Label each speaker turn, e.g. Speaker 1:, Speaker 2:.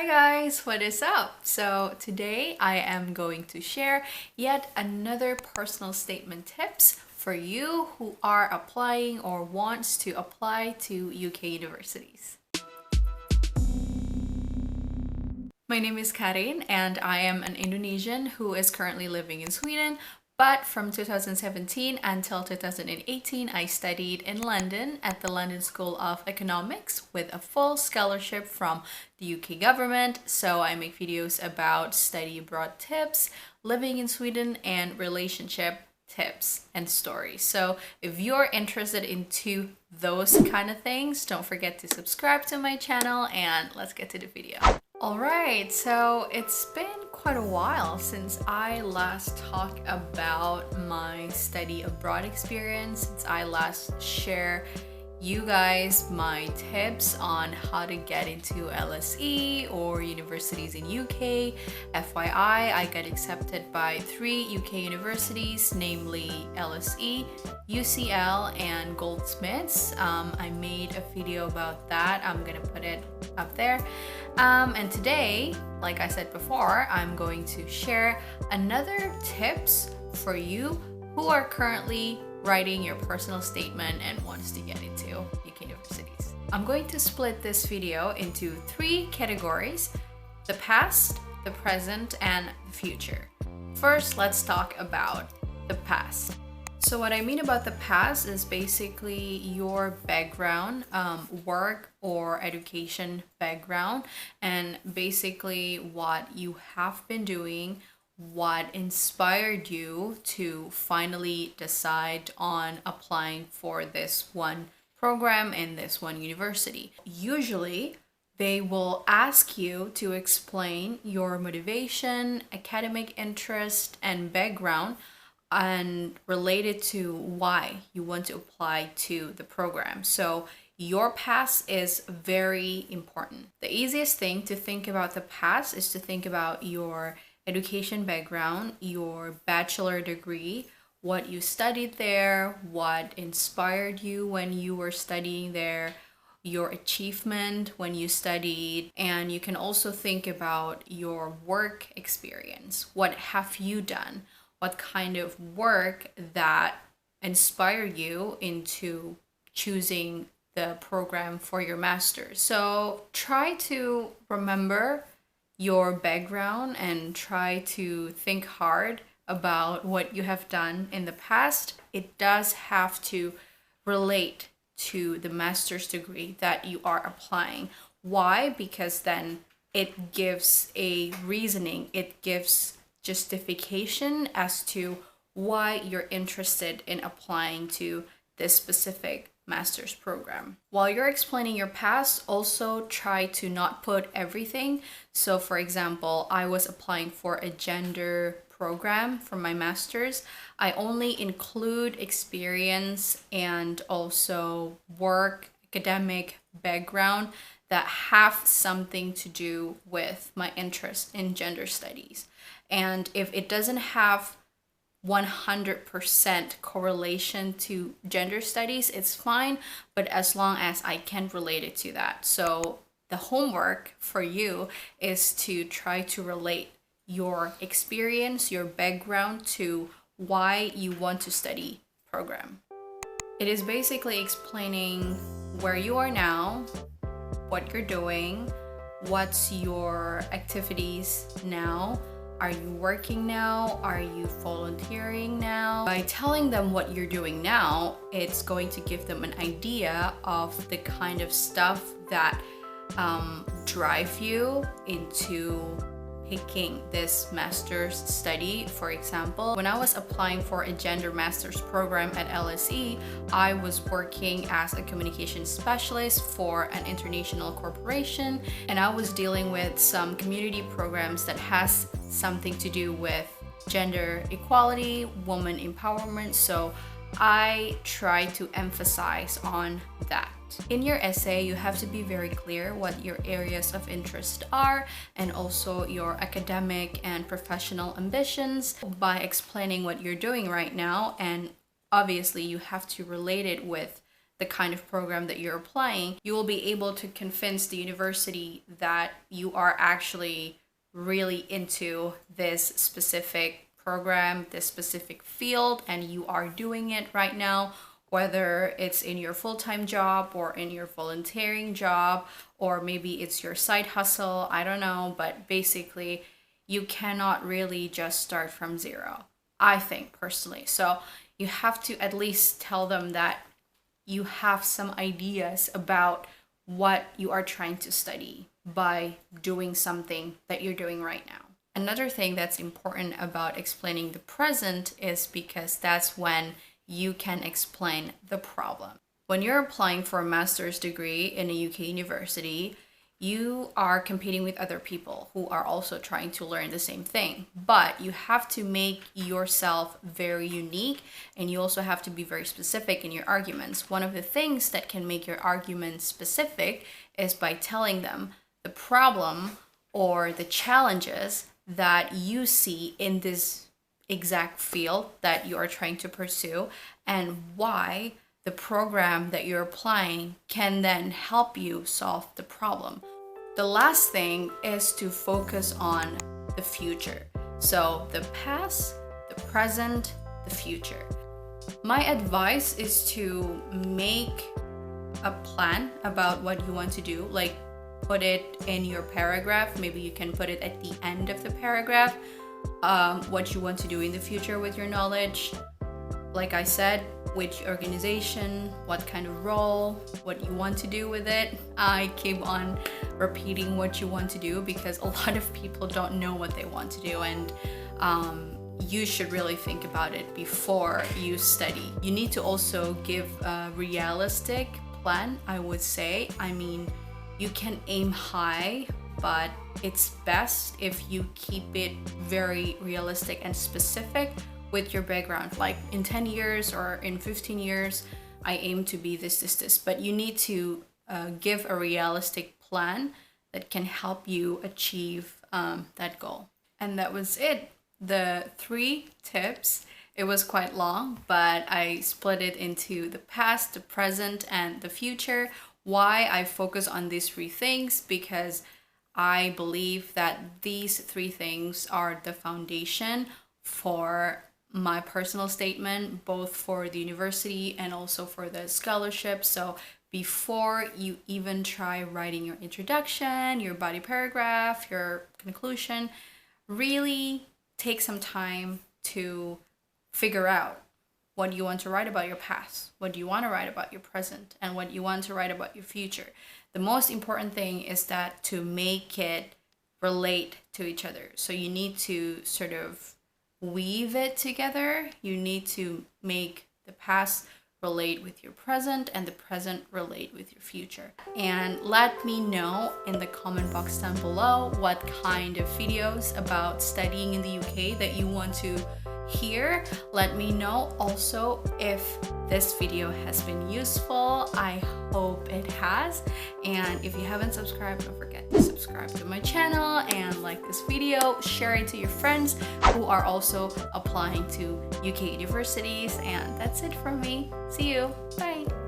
Speaker 1: Hi guys, what is up? So today I am going to share yet another personal statement tips for you who are applying or wants to apply to UK universities. My name is Karin and I am an Indonesian who is currently living in Sweden. But from 2017 until 2018, I studied in London at the London School of Economics with a full scholarship from the UK government. So I make videos about study abroad tips, living in Sweden, and relationship tips and stories. So if you're interested into those kind of things, don't forget to subscribe to my channel and let's get to the video. Alright, so it's been quite a while since I last talked about my study abroad experience, since I last shared you guys my tips on how to get into LSE or universities in UK. FYI, I got accepted by 3 UK universities, namely LSE, UCL, and Goldsmiths. I made a video about that. I'm gonna put it up there. And today, like I said before, I'm going to share another tips for you who are currently writing your personal statement and wants to get into UK universities. I'm going to split this video into 3 categories: the past, the present, and the future. First, let's talk about the past. So what I mean about the past is basically your background, work or education background, and basically what you have been doing, what inspired you to finally decide on applying for this one program in this one university. Usually, they will ask you to explain your motivation, academic interest, and background and related to why you want to apply to the program. So your past is very important. The easiest thing to think about the past is to think about your education background, your bachelor degree, what you studied there, what inspired you when you were studying there, your achievement when you studied, and you can also think about your work experience. What have you done? What kind of work that inspired you into choosing the program for your master's. So try to remember your background and try to think hard about what you have done in the past. It does have to relate to the master's degree that you are applying. Why? Because then it gives a reasoning, it gives justification as to why you're interested in applying to this specific master's program. While you're explaining your past, also try to not put everything. So for example, I was applying for a gender program for my master's. I only include experience and also work, academic background that have something to do with my interest in gender studies. And if it doesn't have 100% correlation to gender studies, it's fine, but as long as I can relate it to that. So the homework for you is to try to relate your experience, your background to why you want to study program. It is basically explaining where you are now, what you're doing, what's your activities now. Are you working now? Are you volunteering now? By telling them what you're doing now, it's going to give them an idea of the kind of stuff that drive you into picking this master's study. For example, when I was applying for a gender master's program at LSE, I was working as a communication specialist for an international corporation, and I was dealing with some community programs that has something to do with gender equality, woman empowerment. So I try to emphasize on that. In your essay, you have to be very clear what your areas of interest are and also your academic and professional ambitions by explaining what you're doing right now. And obviously, you have to relate it with the kind of program that you're applying, you will be able to convince the university that you are actually really into this specific program, this specific field, and you are doing it right now, whether it's in your full-time job or in your volunteering job, or maybe it's your side hustle, I don't know, but basically you cannot really just start from zero, I think personally. So you have to at least tell them that you have some ideas about what you are trying to study by doing something that you're doing right now. Another thing that's important about explaining the present is because that's when you can explain the problem. When you're applying for a master's degree in a UK university, you are competing with other people who are also trying to learn the same thing. But you have to make yourself very unique, and you also have to be very specific in your arguments. One of the things that can make your arguments specific is by telling them the problem or the challenges that you see in this exact field that you are trying to pursue, and why the program that you're applying can then help you solve the problem. The last thing is to focus on the future. So the past, the present, the future. My advice is to make a plan about what you want to do, like put it in your paragraph. Maybe you can put it at the end of the paragraph, what you want to do in the future with your knowledge. Like I said, which organization, what kind of role, what you want to do with it. I keep on repeating what you want to do because a lot of people don't know what they want to do, and you should really think about it before you study. You need to also give a realistic plan, I would say. I mean, you can aim high, but it's best if you keep it very realistic and specific with your background. Like in 10 years or in 15 years, I aim to be this. But you need to give a realistic plan that can help you achieve that goal. And that was it. The 3 tips. It was quite long, but I split it into the past, the present, and the future. Why I focus on these 3 things? Because I believe that these 3 things are the foundation for my personal statement, both for the university and also for the scholarship. So before you even try writing your introduction, your body paragraph, your conclusion, really take some time to figure out what you want to write about your past, what you want to write about your present, and what you want to write about your future. The most important thing is that to make it relate to each other. So you need to sort of weave it together. You need to make the past relate with your present and the present relate with your future. And let me know in the comment box down below what kind of videos about studying in the UK that you want to hear. Let me know also if this video has been useful. I hope it has. And if you haven't subscribed, don't forget to subscribe to my channel and like this video. Share it to your friends who are also applying to UK universities. And that's it from me. See you. Bye.